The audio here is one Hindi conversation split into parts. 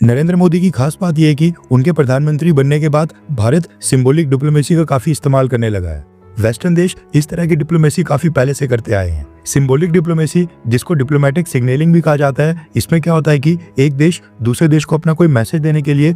नरेंद्र मोदी की खास बात यह है कि उनके प्रधानमंत्री बनने के बाद भारत सिंबॉलिक डिप्लोमेसी का काफी इस्तेमाल करने लगा है। वेस्टर्न देश इस तरह की डिप्लोमेसी काफी पहले से करते आए हैं। सिंबॉलिक डिप्लोमेसी, जिसको डिप्लोमेटिक सिग्नलिंग भी कहा जाता है, इसमें क्या होता है कि एक देश दूसरे देश को अपना कोई मैसेज देने के लिए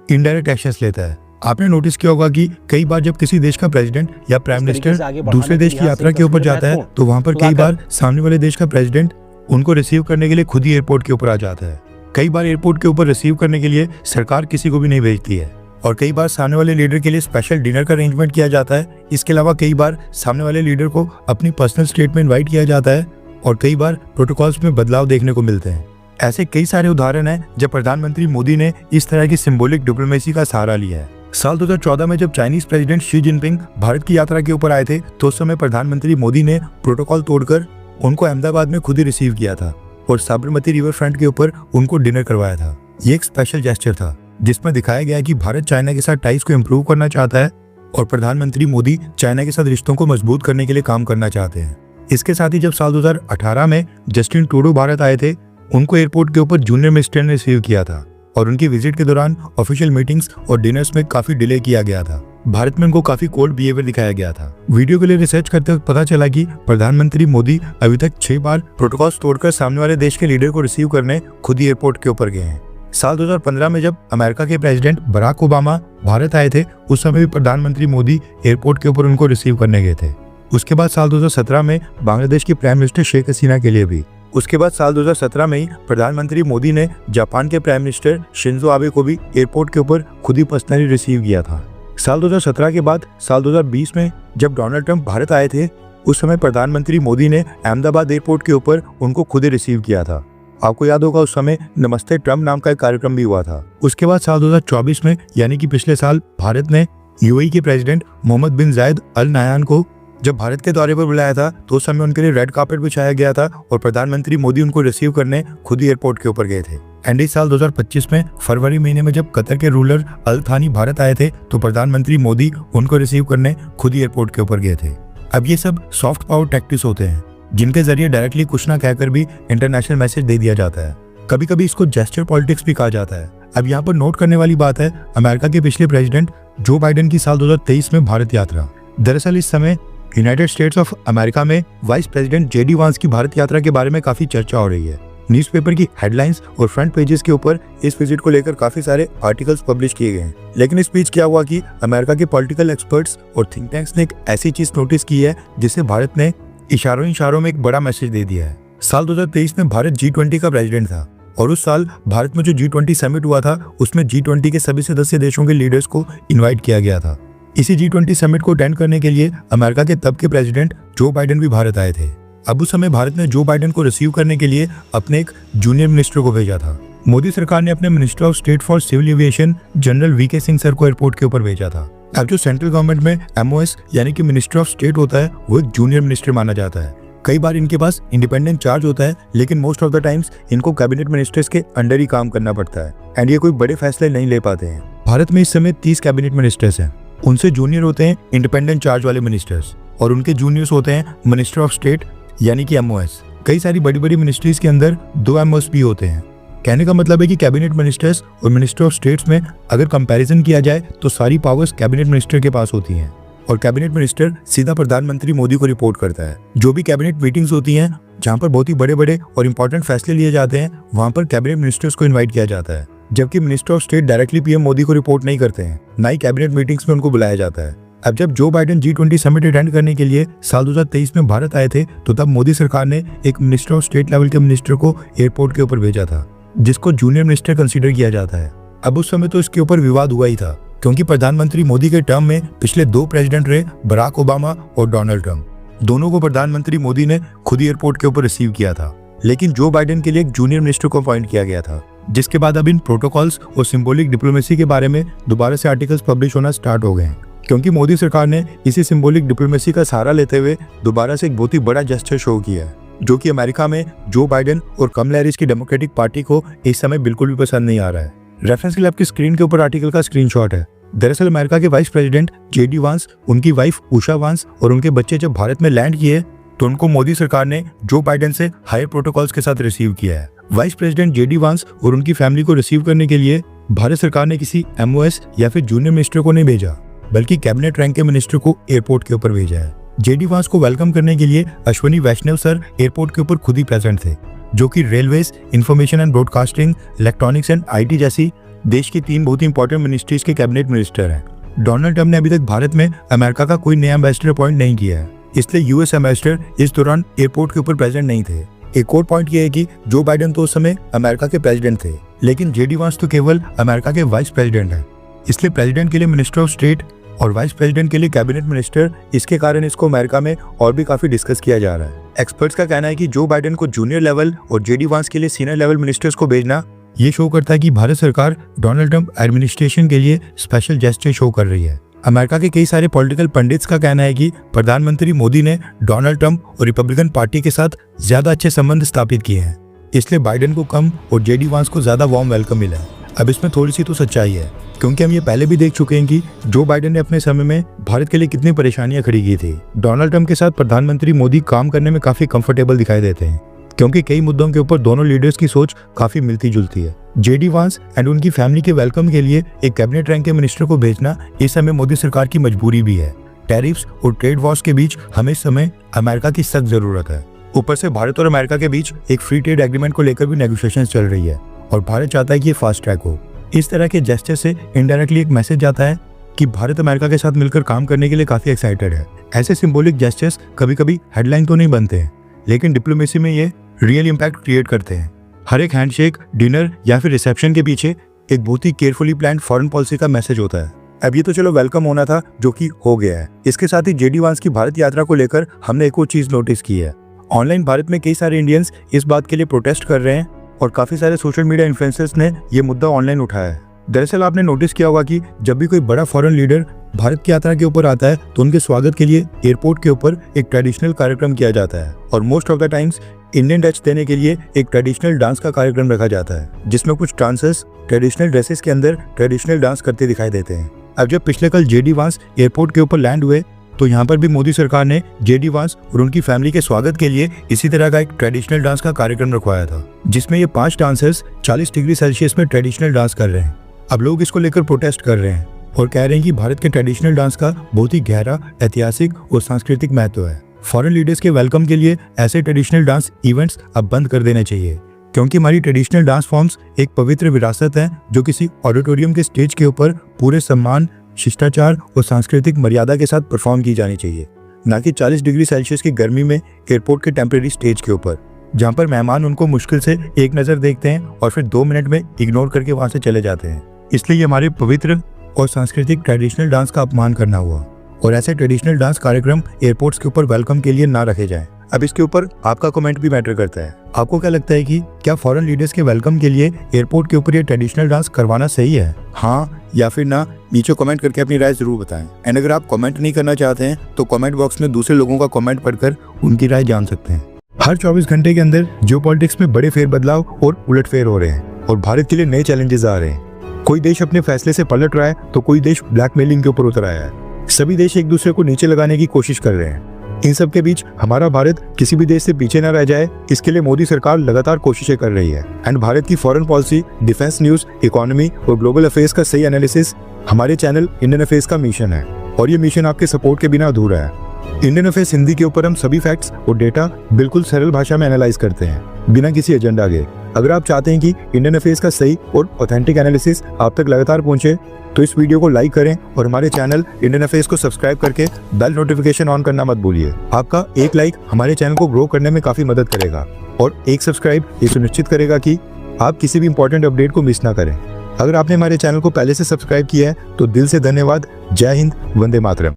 इनडायरेक्ट एक्शंस लेता है। आपने नोटिस किया होगा कि कई बार जब किसी देश का प्रेसिडेंट या प्राइम मिनिस्टर दूसरे देश की यात्रा के ऊपर जाता है तो वहां पर कई बार सामने वाले देश का प्रेसिडेंट उनको रिसीव करने के लिए खुद ही एयरपोर्ट के ऊपर आ जाता है। कई बार एयरपोर्ट के ऊपर रिसीव करने के लिए सरकार किसी को भी नहीं भेजती है और कई बार सामने वाले लीडर के लिए स्पेशल डिनर का अरेंजमेंट किया जाता है। इसके अलावा कई बार सामने वाले लीडर को अपनी पर्सनल स्टेट में इन्वाइट किया जाता है और कई बार प्रोटोकॉल्स में बदलाव देखने को मिलते हैं। ऐसे कई सारे उदाहरण हैं जब प्रधानमंत्री मोदी ने इस तरह की सिंबॉलिक डिप्लोमेसी का सहारा लिया है। साल 2014 में जब Chinese president Xi Jinping Bharat की यात्रा के ऊपर आए थे तो उस समय प्रधानमंत्री मोदी ने प्रोटोकॉल तोड़कर उनको अहमदाबाद में खुद ही रिसीव किया था और साबरमती रिवर फ्रंट के ऊपर उनको डिनर करवाया था। ये एक स्पेशल जेस्चर था जिसमें दिखाया गया कि भारत चाइना के साथ टाइज को इम्प्रूव करना चाहता है और प्रधानमंत्री मोदी चाइना के साथ रिश्तों को मजबूत करने के लिए काम करना चाहते हैं। इसके साथ ही जब साल 2018 में जस्टिन ट्रूडो भारत आए थे, उनको एयरपोर्ट के ऊपर जूनियर मिनिस्टर ने रिसीव किया था और उनकी विजिट के दौरान ऑफिशियल मीटिंग्स और डिनर्स में काफी डिले किया गया था। भारत में उनको काफी कोल्ड बिहेवियर दिखाया गया था। वीडियो के लिए रिसर्च करते वक्त पता चला कि प्रधानमंत्री मोदी अभी तक 6 बार प्रोटोकॉल्स तोड़कर सामने वाले देश के लीडर को रिसीव करने खुद ही एयरपोर्ट के ऊपर गए हैं। साल 2015 में जब अमेरिका के प्रेसिडेंट बराक ओबामा भारत आए थे, उस समय भी प्रधानमंत्री मोदी एयरपोर्ट के ऊपर उनको रिसीव करने गए थे। उसके बाद साल 2017 में बांग्लादेश की प्राइम मिनिस्टर शेख हसीना के लिए भी। उसके बाद साल 2017 में ही प्रधानमंत्री मोदी ने जापान के प्राइम मिनिस्टर शिंजो आबे को भी एयरपोर्ट के ऊपर खुद ही पर्सनली रिसीव किया था। साल 2017 के बाद साल 2020 में जब डोनाल्ड ट्रंप भारत आए थे, उस समय प्रधानमंत्री मोदी ने अहमदाबाद एयरपोर्ट के ऊपर उनको खुद ही रिसीव किया था। आपको याद होगा उस समय नमस्ते ट्रंप नाम का एक कार्यक्रम भी हुआ था। उसके बाद साल 2024 में यानी कि पिछले साल भारत ने यूएई के प्रेसिडेंट मोहम्मद बिन जायद अल नाह्यान को जब भारत के दौरे पर बुलाया था तो उस समय उनके लिए रेड कार्पेट बिछाया गया था और प्रधानमंत्री मोदी उनको रिसीव करने खुद ही एयरपोर्ट के ऊपर गए थे। एंड इस साल 2025 में फरवरी महीने में जब कतर के रूलर अल थानी भारत आए थे तो प्रधानमंत्री मोदी उनको रिसीव करने खुद ही एयरपोर्ट के ऊपर गए थे। अब ये सब सॉफ्ट पावर टैक्टिक्स होते हैं जिनके जरिए डायरेक्टली कुछ ना कहकर भी इंटरनेशनल मैसेज दे दिया जाता है। कभी कभी इसको जेस्चर पॉलिटिक्स भी कहा जाता है। अब यहाँ पर नोट करने वाली बात है अमेरिका के पिछले प्रेसिडेंट जो बाइडेन की साल 2023 में भारत यात्रा। दरअसल इस समय यूनाइटेड स्टेट्स ऑफ अमेरिका में वाइस प्रेसिडेंट जेडी वांस की भारत यात्रा के बारे में काफी चर्चा हो रही है। न्यूज़पेपर की हेडलाइंस और फ्रंट पेजेस के ऊपर इस विजिट को लेकर काफी सारे आर्टिकल्स पब्लिश किए गए हैं। लेकिन इस बीच क्या हुआ कि अमेरिका के पॉलिटिकल एक्सपर्ट्स और थिंक टैंक्स ने एक ऐसी चीज नोटिस की है जिससे भारत ने इशारों में एक बड़ा मैसेज दे दिया है। साल 2023 में भारत G20 का प्रेसिडेंट था और उस साल भारत में जो G20 समिट हुआ था उसमें G20 के सभी सदस्य देशों के लीडर्स को इन्वाइट किया गया था। इसी G20 समिट को अटेंड करने के लिए अमेरिका के तब के प्रेसिडेंट जो बाइडेन भी भारत आए थे। अब उस समय भारत ने जो बाइडेन को रिसीव करने के लिए अपने एक जूनियर मिनिस्टर को भेजा था। मोदी सरकार ने अपने minister of state for civil aviation general V K Singh sir को एयरपोर्ट के ऊपर भेजा था। अब जो सेंट्रल गवर्नमेंट में MOS यानी कि मिनिस्टर ऑफ स्टेट होता है वो एक जूनियर मिनिस्टर माना जाता है। कई बार इनके पास इंडिपेंडेंट चार्ज होता है लेकिन मोस्ट ऑफ द टाइम्स इनको कैबिनेट मिनिस्टर्स के अंडर ही काम करना पड़ता है एंड ये कोई बड़े फैसले नहीं ले पाते हैं। भारत में इस समय 30 कैबिनेट मिनिस्टर्स हैं। उनसे जूनियर होते हैं इंडिपेंडेंट चार्ज वाले मिनिस्टर्स और उनके जूनियर्स होते हैं मिनिस्टर ऑफ स्टेट यानी कि MOS। कई सारी बड़ी बड़ी मिनिस्ट्रीज के अंदर 2 MOS भी होते हैं। कहने का मतलब है कि कैबिनेट मिनिस्टर्स और मिनिस्टर ऑफ स्टेट्स में अगर कंपैरिजन किया जाए तो सारी पावर्स कैबिनेट मिनिस्टर के पास होती हैं और कैबिनेट मिनिस्टर सीधा प्रधानमंत्री मोदी को रिपोर्ट करता है। जो भी कैबिनेट मीटिंग्स होती हैं जहाँ पर बहुत ही बड़े बड़े और इंपॉर्टेंट फैसले लिए जाते हैं वहाँ पर कैबिनेट मिनिस्टर्स को इन्वाइट किया जाता है, जबकि minister of state directly PM Modi को रिपोर्ट नहीं करते हैं, ना ही कैबिनेट मीटिंग्स में उनको बुलाया जाता है। अब जब Joe Biden G20 summit attend करने के लिए साल 2023 में भारत आए थे तो तब मोदी सरकार ने एक मिनिस्टर ऑफ स्टेट लेवल के मिनिस्टर को एयरपोर्ट के ऊपर भेजा था जिसको जूनियर मिनिस्टर कंसीडर किया जाता है। अब उस समय तो इसके ऊपर विवाद हुआ ही था क्योंकि प्रधानमंत्री मोदी के टर्म में पिछले 2 प्रेसिडेंट रहे बराक ओबामा और डोनाल्ड ट्रंप। दोनों को प्रधानमंत्री मोदी ने खुद ही एयरपोर्ट के ऊपर रिसीव किया था, लेकिन जो बाइडेन के लिए एक जूनियर मिनिस्टर को अपॉइंट किया गया था, जिसके बाद अब इन प्रोटोकॉल्स और सिंबॉलिक डिप्लोमेसी के बारे में दोबारा से आर्टिकल्स पब्लिश होना स्टार्ट हो गए हैं क्योंकि मोदी सरकार ने इसी सिंबॉलिक डिप्लोमेसी का सहारा लेते हुए दोबारा से एक बहुत ही बड़ा जेस्चर शो किया है जो कि अमेरिका में जो बाइडेन और कमला हैरिस की डेमोक्रेटिक पार्टी को इस समय बिल्कुल भी पसंद नहीं आ रहा है। रेफरेंस के लिए आपकी स्क्रीन के ऊपर आर्टिकल का स्क्रीनशॉट है। दरअसल अमेरिका के वाइस प्रेसिडेंट जेडी वांस, उनकी वाइफ उषा वांस और उनके बच्चे जब भारत में लैंड किए तो उनको मोदी सरकार ने जो बाइडेन से हायर प्रोटोकॉल्स के साथ रिसीव किया है। वाइस प्रेसिडेंट जेडी वांस और उनकी फैमिली को रिसीव करने के लिए भारत सरकार ने किसी एमओएस या फिर जूनियर मिनिस्टर को नहीं भेजा, बल्कि कैबिनेट रैंक के मिनिस्टर को एयरपोर्ट के ऊपर भेजा है। जेडी वांस को वेलकम करने के लिए अश्विनी वैष्णव सर एयरपोर्ट के ऊपर खुद ही प्रेजेंट थे, जो कि railways, information and broadcasting, electronics and IT जैसी देश की 3 बहुत ही इंपॉर्टेंट मिनिस्ट्रीज के कैबिनेट मिनिस्टर हैं। डोनाल्ड ट्रंप ने अभी तक भारत में अमेरिका का कोई नया एम्बेसडर अपॉइंट नहीं किया है, इसलिए यूएस एम्बेसडर इस दौरान एयरपोर्ट के ऊपर प्रेजेंट नहीं थे। एक और पॉइंट यह है कि जो बाइडेन तो उस समय अमेरिका के प्रेसिडेंट थे, लेकिन जेडी वांस तो केवल अमेरिका के वाइस प्रेसिडेंट हैं। इसलिए प्रेसिडेंट के लिए मिनिस्टर ऑफ स्टेट और वाइस प्रेसिडेंट के लिए कैबिनेट मिनिस्टर, इसके कारण इसको अमेरिका में और भी काफी डिस्कस किया जा रहा है। एक्सपर्ट्स का कहना है कि जो बाइडेन को जूनियर लेवल और जेडी वांस के लिए सीनियर लेवल मिनिस्टर्स को भेजना ये शो करता है कि भारत सरकार डोनाल्ड ट्रंप एडमिनिस्ट्रेशन के लिए स्पेशल जेस्चर शो कर रही है। अमेरिका के कई सारे पॉलिटिकल पंडित्स का कहना है कि प्रधानमंत्री मोदी ने डोनाल्ड ट्रंप और रिपब्लिकन पार्टी के साथ ज्यादा अच्छे संबंध स्थापित किए हैं, इसलिए बाइडेन को कम और जेडी वांस को ज्यादा वार्म वेलकम मिला है। अब इसमें थोड़ी सी तो सच्चाई है, क्योंकि हम ये पहले भी देख चुके हैं कि जो बाइडेन ने अपने समय में भारत के लिए कितनी परेशानियां खड़ी की थी। डोनाल्ड ट्रंप के साथ प्रधानमंत्री मोदी काम करने में काफी कंफर्टेबल दिखाई देते हैं, क्योंकि कई मुद्दों के ऊपर दोनों लीडर्स की सोच काफी मिलती जुलती है। जेडी वांस एंड उनकी फैमिली के वेलकम के लिए एक कैबिनेट रैंक के मिनिस्टर को भेजना इस समय मोदी सरकार की मजबूरी भी है। टैरिफ्स और ट्रेड वॉर्स के बीच हमें इस समय अमेरिका की सख्त जरूरत है। ऊपर से भारत और अमेरिका के बीच एक फ्री ट्रेड एग्रीमेंट को लेकर भी नेगोशिएशंस चल रही है और भारत चाहता है कि ये फास्ट ट्रैक हो। इस तरह के जेस्चर से इनडायरेक्टली एक मैसेज जाता है कि भारत अमेरिका के साथ मिलकर काम करने के लिए काफी एक्साइटेड है। ऐसे सिंबॉलिक जेस्चर्स कभी कभी हेडलाइन तो नहीं बनते हैं, लेकिन डिप्लोमेसी में ये रियल इम्पैक्ट क्रिएट करते हैं। हर एक हैंडशेक, डिनर या फिर रिसेप्शन के पीछे एक बहुत ही केयरफुली प्लान्ड फॉरेन पॉलिसी का मैसेज होता है। अब ये तो चलो वेलकम होना था, जो कि हो गया है। इसके साथ ही जेडी वांस की भारत यात्रा को लेकर हमने एक और चीज नोटिस की है। ऑनलाइन भारत में कई सारे इंडियंस इस बात के लिए प्रोटेस्ट कर रहे हैं और काफी सारे सोशल मीडिया इन्फ्लुएंसर्स ने ये मुद्दा ऑनलाइन उठाया है। दरअसल आपने नोटिस किया होगा कि जब भी कोई बड़ा फॉरेन लीडर भारत की यात्रा के ऊपर आता है तो उनके स्वागत के लिए एयरपोर्ट के ऊपर एक ट्रेडिशनल कार्यक्रम किया जाता है और most of the times Indian touch देने के लिए एक ट्रेडिशनल डांस का कार्यक्रम रखा जाता है, जिसमें कुछ डांसर्स ट्रेडिशनल ड्रेसेस के अंदर ट्रेडिशनल डांस करते दिखाई देते हैं। अब जब पिछले कल जेडी वांस एयरपोर्ट के ऊपर लैंड हुए तो यहाँ पर भी मोदी सरकार ने जेडी वांस और उनकी फैमिली के स्वागत के लिए इसी तरह का एक ट्रेडिशनल डांस का कार्यक्रम रखवाया था, जिसमें ये 5 डांसर्स 40 डिग्री सेल्सियस में ट्रेडिशनल डांस कर रहे हैं। अब लोग इसको लेकर प्रोटेस्ट कर रहे हैं और कह रहे हैं कि भारत के ट्रेडिशनल डांस का बहुत ही गहरा ऐतिहासिक और सांस्कृतिक महत्व है। फॉरेन लीडर्स के वेलकम के लिए ऐसे ट्रेडिशनल डांस इवेंट्स अब बंद कर देने चाहिए, क्योंकि हमारी ट्रेडिशनल डांस फॉर्म्स एक पवित्र विरासत है जो किसी ऑडिटोरियम के स्टेज के ऊपर पूरे सम्मान, शिष्टाचार और सांस्कृतिक मर्यादा के साथ परफॉर्म की जानी चाहिए, न कि 40 डिग्री सेल्सियस की गर्मी में एयरपोर्ट के टेम्परेरी स्टेज के ऊपर, जहाँ पर मेहमान उनको मुश्किल से एक नज़र देखते हैं और फिर 2 मिनट में इग्नोर करके वहाँ से चले जाते हैं। इसलिए ये हमारे पवित्र और सांस्कृतिक ट्रेडिशनल डांस का अपमान करना हुआ और ऐसे ट्रेडिशनल डांस कार्यक्रम एयरपोर्ट्स के ऊपर वेलकम के लिए ना रखे जाएं। अब इसके ऊपर आपका कमेंट भी मैटर करता है। आपको क्या लगता है कि क्या फॉरेन लीडर्स के वेलकम के लिए एयरपोर्ट के ऊपर ये ट्रेडिशनल डांस करवाना सही है? हाँ या फिर ना, नीचे कमेंट करके अपनी राय जरूर बताएं। एंड अगर आप कमेंट नहीं करना चाहते हैं तो कमेंट बॉक्स में दूसरे लोगों का कमेंट पढ़कर उनकी राय जान सकते हैं। हर 24 घंटे के अंदर जियोपॉलिटिक्स में बड़े फेरबदलाव और उलटफेर हो रहे हैं और भारत के लिए नए चैलेंजेस आ रहे हैं। कोई देश अपने फैसले से पलट रहा है तो कोई देश ब्लैकमेलिंग के ऊपर उतर आया है। सभी देश एक दूसरे को नीचे लगाने की कोशिश कर रहे हैं। इन सब के बीच हमारा भारत किसी भी देश से पीछे न रह जाए, इसके लिए मोदी सरकार लगातार कोशिशें कर रही है। एंड भारत की foreign policy, defence news, economy और ग्लोबल अफेयर्स का सही एनालिसिस हमारे चैनल इंडियन अफेयर्स का मिशन है और ये मिशन आपके सपोर्ट के बिना अधूरा है। इंडियन अफेयर्स हिंदी के ऊपर हम सभी फैक्ट्स और डेटा बिल्कुल सरल भाषा में एनालाइज करते हैं, बिना किसी एजेंडा के। अगर आप चाहते हैं कि इंडियन अफेयर्स का सही और ऑथेंटिक एनालिसिस आप तक लगातार पहुंचे तो इस वीडियो को लाइक करें और हमारे चैनल इंडियन अफेयर्स को सब्सक्राइब करके बेल नोटिफिकेशन ऑन करना मत भूलिए। आपका एक लाइक हमारे चैनल को ग्रो करने में काफी मदद करेगा और एक सब्सक्राइब ये सुनिश्चित करेगा कि आप किसी भी इंपॉर्टेंट अपडेट को मिस ना करें। अगर आपने हमारे चैनल को पहले से सब्सक्राइब किया है तो दिल से धन्यवाद। जय हिंद, वंदे मातरम।